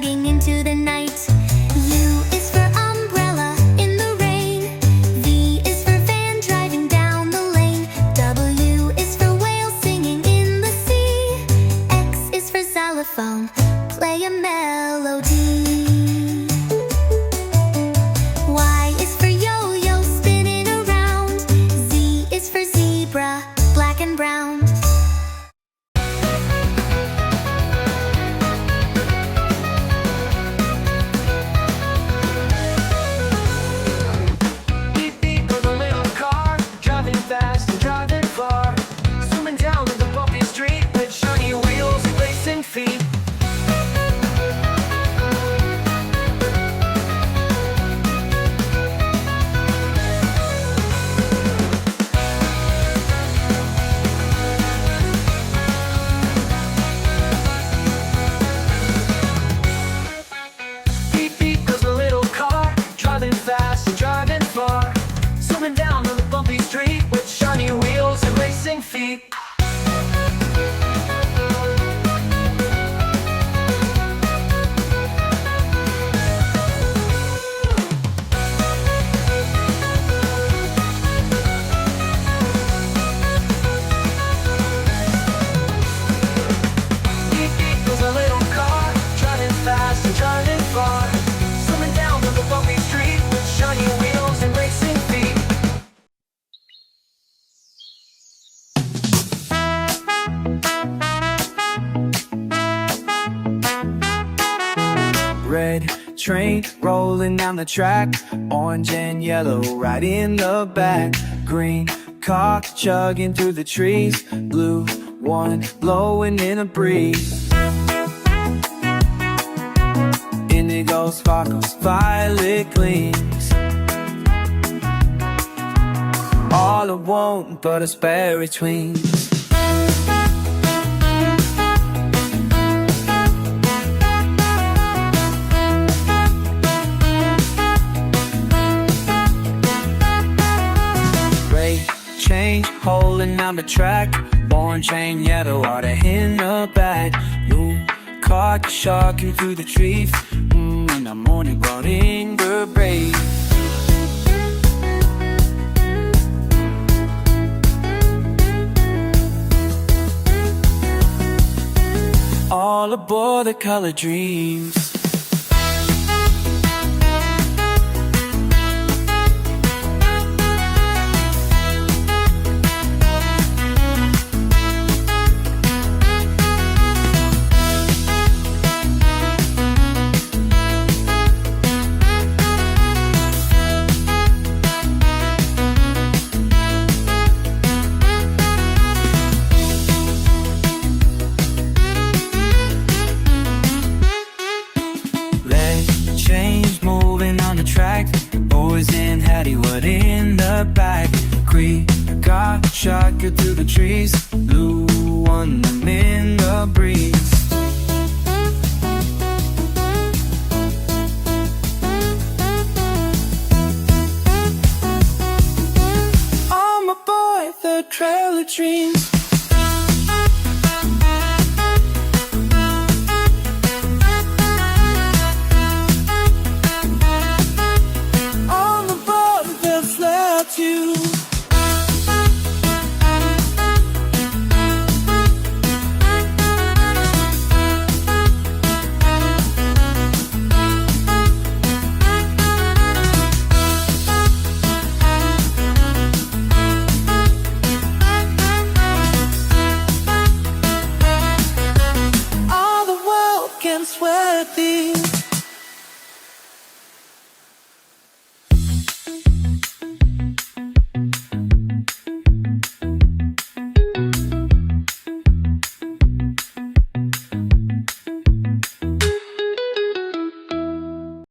chugging into the night. U is for umbrella in the rain. V is for van driving down the lane. W is for whale singing in the sea. X is for xylophone, play a melody. Y is for yo-yo spinning around. Z is for zebra, black and brown. Beep beep goes a little car, driving fast and driving far, zooming down the bumpy street with shiny wheels and racing feet. Beep beep goes a little car, driving fast and driving far, zooming down on the bumpy street with shiny wheels and racing feet. Beep beep goes a little car, driving fast and driving far, zooming down on the bumpy street with shiny wheels and racing feet. Red train rolling down the track, orange and yellow right in the back. Green car chugging through the trees, blue one blowing in a breeze. Indigo sparkles, violet gleams. All I want but a spare between. Chain holding down the track, orange and yellow are the in the back. You caught the sharking through the trees, in the morning brought in the breeze. All aboard the color dreams. Change moving on the track, boys in Hattie-Wood in the back. Creek got shot through the trees, blue one